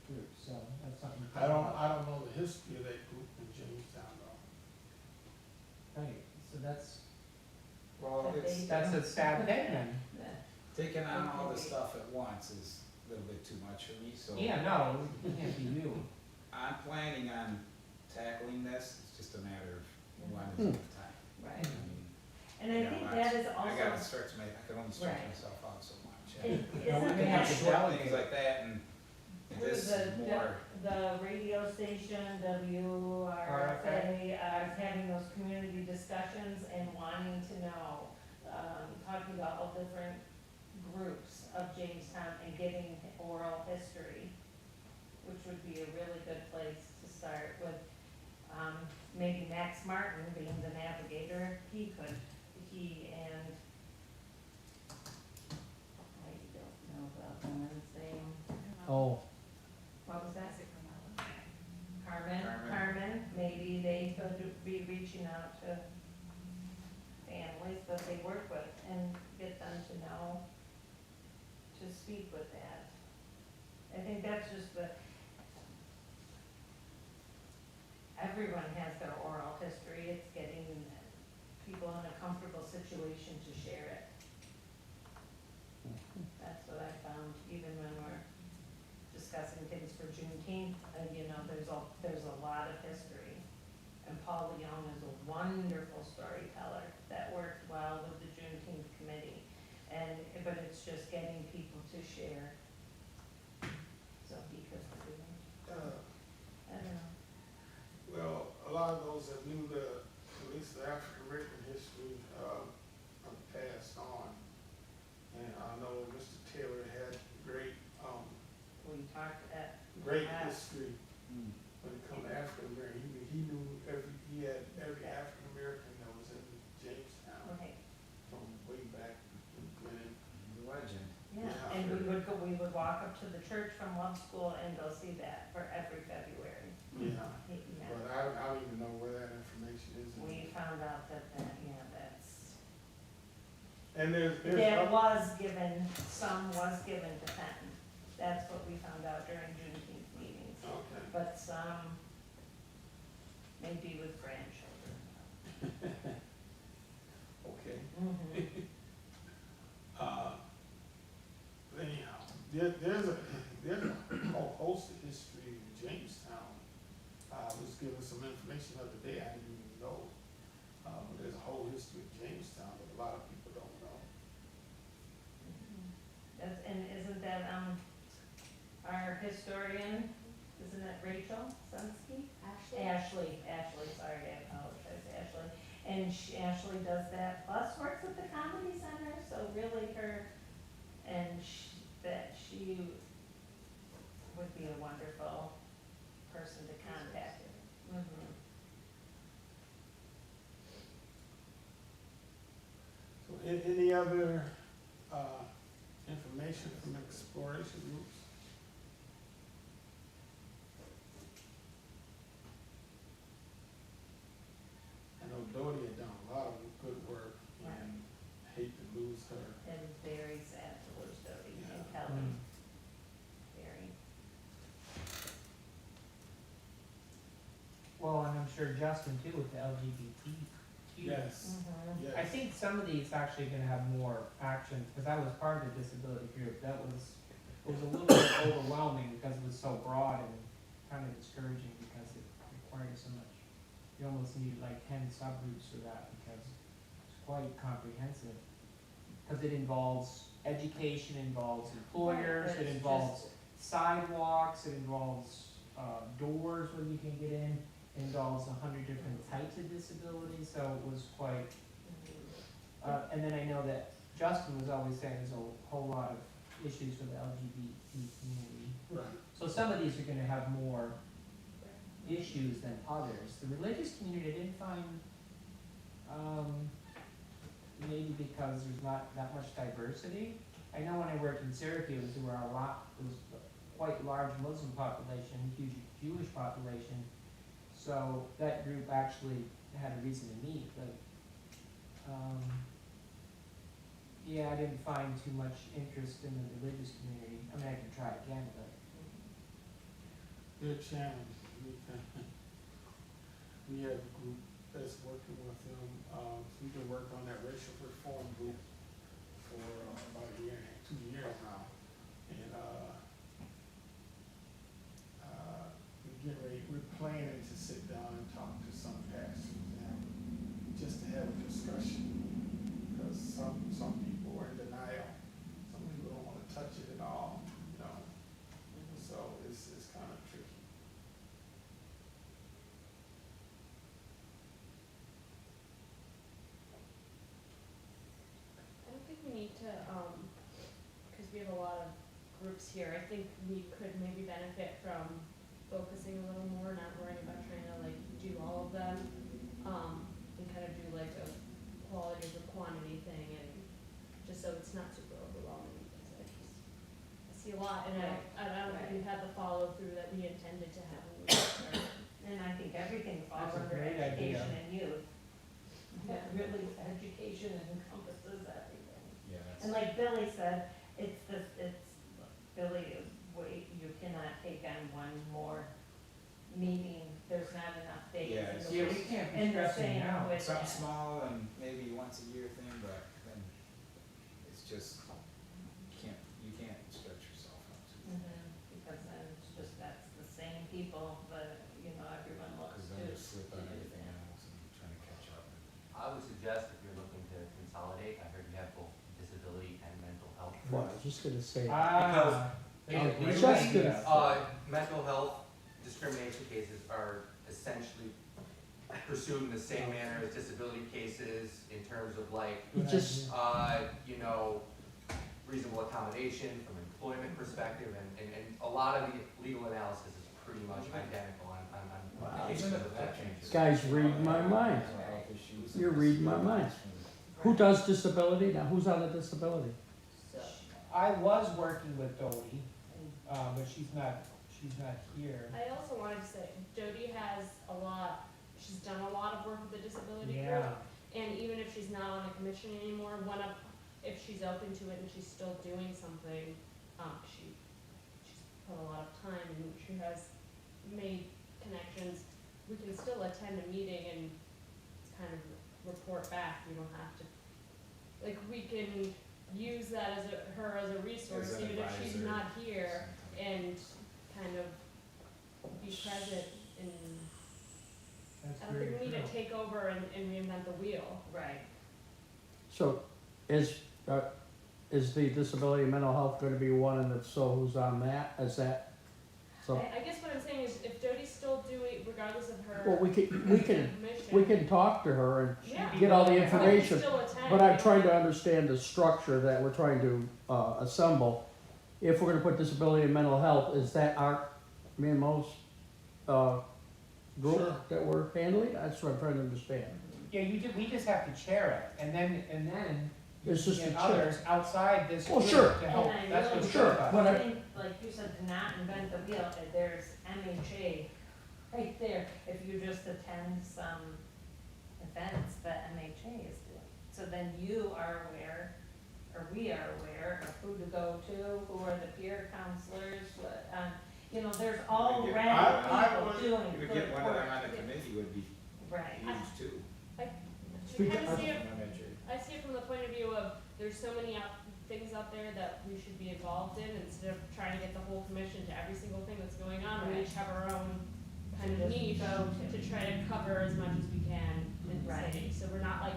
groups, so that's something. to I think about. don't know the history of that group in Jamestown though. Right, so that's Well, it's, a sad thing then. taking on all this stuff at once is a little bit too much for me, so. Yeah, no, it can't be you. I'm planning on tackling this, it's just a matter of when is enough time. Right, I mean, and I think that is I gotta also, stretch I can only stretch Right. myself out so much. No, we isn't can have that to Short delegate. things like that, and this is more, the radio station, WRFA, having those community discussions and wanting to know, talking about all different groups of Jamestown and getting oral history, which would be a really good place to start with. Maybe Max Martin being the navigator, he and, I don't know the woman's name. Oh, What was that? Carmen, maybe they could be reaching out to families that they work with and get them to know, to speak with that. I think that's just everyone has their oral history, it's getting people in a comfortable situation to share it. That's what I found, even when we're discussing things for Juneteenth, there's a lot of history. And Paul Leon is a wonderful storyteller that worked well with the Juneteenth committee. But it's just getting people to share. So he could do it. I don't know. Well, a lot of those that knew at least the African American history, have passed on. And I know Mr. Taylor had great history when it come to African American. He had every African American that was in Jamestown Okay, from way back when. legend. yeah, Yeah. and we would walk up to the church from Love School and go see that for every February. Yeah, Yeah. but I don't even know where that information is. We found out that's, And there's that some was given to Fenton. That's what we found out during Juneteenth meetings. okay. But some maybe with grandchildren. Okay. Mhm. Anyhow, there's a whole host of history in Jamestown. I was given some information the other day I didn't even know. But there's a whole history of Jamestown that a lot of people don't know. And isn't that, our historian, isn't it Rachel Sunsky? Ashley, sorry, I apologize, Ashley. And Ashley does that, plus works at the Comedy Center, so really she would be a wonderful person to contact. Mhm. So any other, information from exploration groups? I know Doty had done a lot of good work and hate to lose her. It was very sad to lose Dodie and Yeah. Kelly, very. Well, and I'm sure Justin too with the LGBTQ. Yes, Mhm. yes. I think some of these actually gonna have more action, because I was part of the disability group, it was a little bit overwhelming because it was so broad and kind of discouraging because it required so much. You almost needed like 10 subgroups for that because it's quite comprehensive. Because it involves education, involves employers, Right, it it's involves sidewalks, it involves, doors where you can get in. indulges 100 different types of disabilities, so it was quite, and then I know that Justin was always saying there's a whole lot of issues with the LGBT community. Right. So some of these are gonna have more issues than others. The religious community, I didn't find, maybe because there's not that much diversity. I know when I worked in Syracuse, there were there was quite large Muslim population, huge Jewish population. So that group actually had a reason to meet, but, yeah, I didn't find too much interest in the religious community. I mean, I can try again, but. Good challenge. We have a group that's working with them, we've been working on that racial reform group for about a year and a half, 2 years now. And, we're planning to sit down and talk to some pastors and just to have a discussion. Because some people are in denial, some people don't wanna touch it at all, you know, so it's kind of tricky. I don't think we need to, because we have a lot of groups here, I think we could maybe benefit from focusing a little more, not worrying about trying to like do all of them, and kind of do like a quality over quantity thing, and just so it's not super overwhelming, because I see a lot, and I don't think we've had the follow through that we intended to have when we started. And I think everything falls That's a under great idea. education and youth. Yeah. Really, education encompasses everything. Yeah, that's. And like Billy said, Billy, you cannot take on one more meeting, there's not enough days Yeah, in it's- the Yeah, we week. can't be And the stressing same out. with Something that. small and maybe once a year thing, but then it's just, you can't stretch yourself out too. Because then it's just, that's the same people, but, everyone looks Cause to. then you slip on to do everything that. else and trying to catch up. I would suggest if you're looking to consolidate, I heard you have both disability and mental health. Well, I was just gonna say, Ah, Because that's a great just idea. Mental health discrimination cases are essentially pursued in the same manner as disability cases in terms of like, you just, reasonable accommodation from an employment perspective, and a lot of the legal analysis is pretty much identical on Wow. cases of that changes. guys read my mind. Mental health issues and You're reading my mind. Who does disability now? Who's on a disability? So, I was working with Dodie, but she's not here. I also wanted to say, Jody has she's done a lot of work with the disability group. Yeah, And even if she's not on a commission anymore, if she's open to it and she's still doing something, she's put a lot of time and she has made connections. We can still attend a meeting and kind of report back, we don't have to, we can use that as her as a resource, As an even if she's advisor. not here, and kind of be present in, that's I don't very think we need true. to take over and reinvent the wheel. right. So is the disability and mental health gonna be one, and if so, who's on that? Is that, so, I guess what I'm saying is, if Jody's still doing, regardless of her. well, we commission, can talk to her and Yeah. get all the I can information. still attend, But I'm you trying know. to understand the structure that we're trying to, assemble. If we're gonna put disability and mental health, is that me and Mo's, group Sure. that we're handling? That's what I'm trying to understand. Yeah, we just have to chair it, and then you It's just get a chair. others outside this Well, group sure. to help, And I that's really what's Sure, good about it. but I think, like you said, to not invent the wheel, there's MHA right there, if you just attend some events that MHA is doing. So then you are aware, or we are aware of who to go to, who are the peer counselors, there's already people doing You would good get one of them on work. the committee would be Right. huge too. We kind of see it, Elementary. I see it from the point of view of, there's so many things out there that we should be involved in, instead of trying to get the whole commission to every single thing that's going on, we each have our own kind of Just niche go to try to cover as much as we can in the Right. city, so we're not like,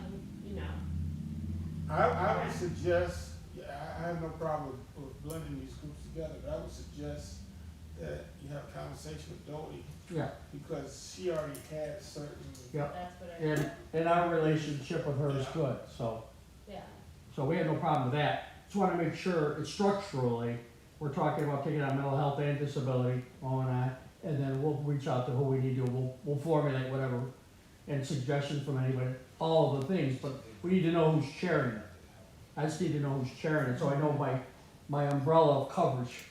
I would suggest, I have no problem with blending these groups together, but I would suggest that you have a conversation with Dodie, Yeah, because she already had certain. yeah, That's what I, and our relationship with her is good, so. yeah. So we had no problem with that. Just wanna make sure it's structurally, we're talking about taking on mental health and disability, all and I, and then we'll reach out to who we need to, we'll formulate whatever, and suggestions from anybody, all of the things, but we need to know who's chairing it. I just need to know who's chairing it, so I know my umbrella of coverage,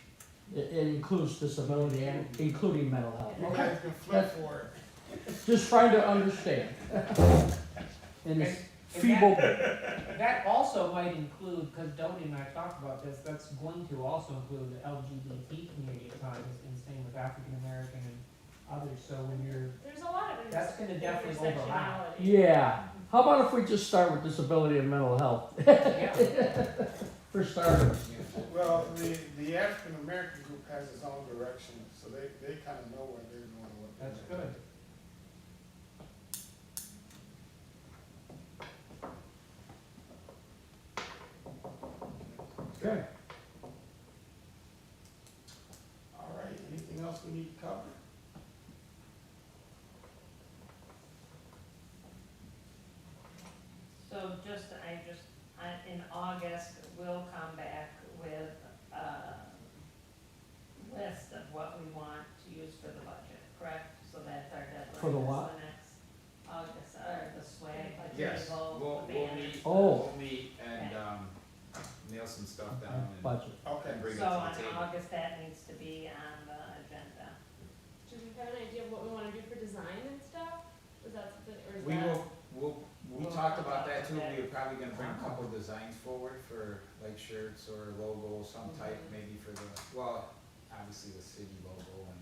it includes disability and including mental health. You Okay, guys can flip for it. just trying to understand. And it's And feeble, that also might include, because Dodie and I talked about this, that's going to also include the LGBT community at times, and same with African American and others, so when you're, There's a lot of That's gonna definitely overlap. intersectionality. yeah. How about if we just start with disability and mental health, yeah, for starters? Well, the African American group has its own direction, so they kind of know where they're going, what they're that's doing. good. Okay. All right, anything else we need to cover? So in August, we'll come back with a list of what we want to use for the budget, correct? So that's our deadline. For the is what? next August, or the swag, the Yes, table, we'll the meet, banners. Oh. we'll meet and, nail some stuff down and Budget. Okay. bring it So to on the table. August, that needs to be on the agenda. Do we have an idea of what we wanna do for design and stuff? Is that something, or is We that? we We'll talked talk about about that too, that. we were probably gonna bring a couple designs forward for like shirts or logo, some type, maybe for the, well, obviously the city logo, and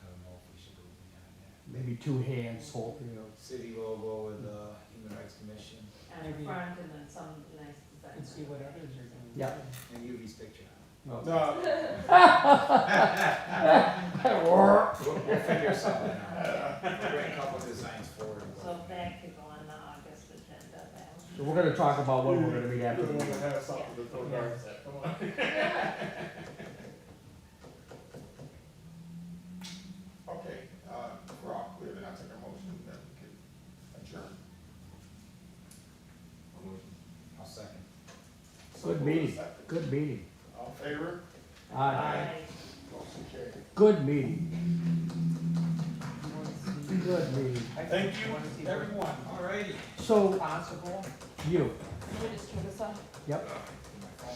I don't know if we should go beyond that. Maybe two hands hold, City logo with the Human Rights Commission On the Maybe- front and then some nice design. And see what others are doing. Yeah. and UV's picture on No. No, We'll figure something out. We'll bring a couple designs forward. and go So from there. that could go on the August agenda then. So we're gonna talk about when we're gonna be you're after the the one meeting. that has something to throw darts at, come on. Okay, if we're all clear, then I'll take a motion that we can adjourn. I'll second. Good meeting, good meeting. All in favor? Aye. Motion carried. Good meeting, You wanna see- good meeting. I Thank think you, wanna see what everyone. Alrighty. So, Possible, you, Can we just turn this off? yep,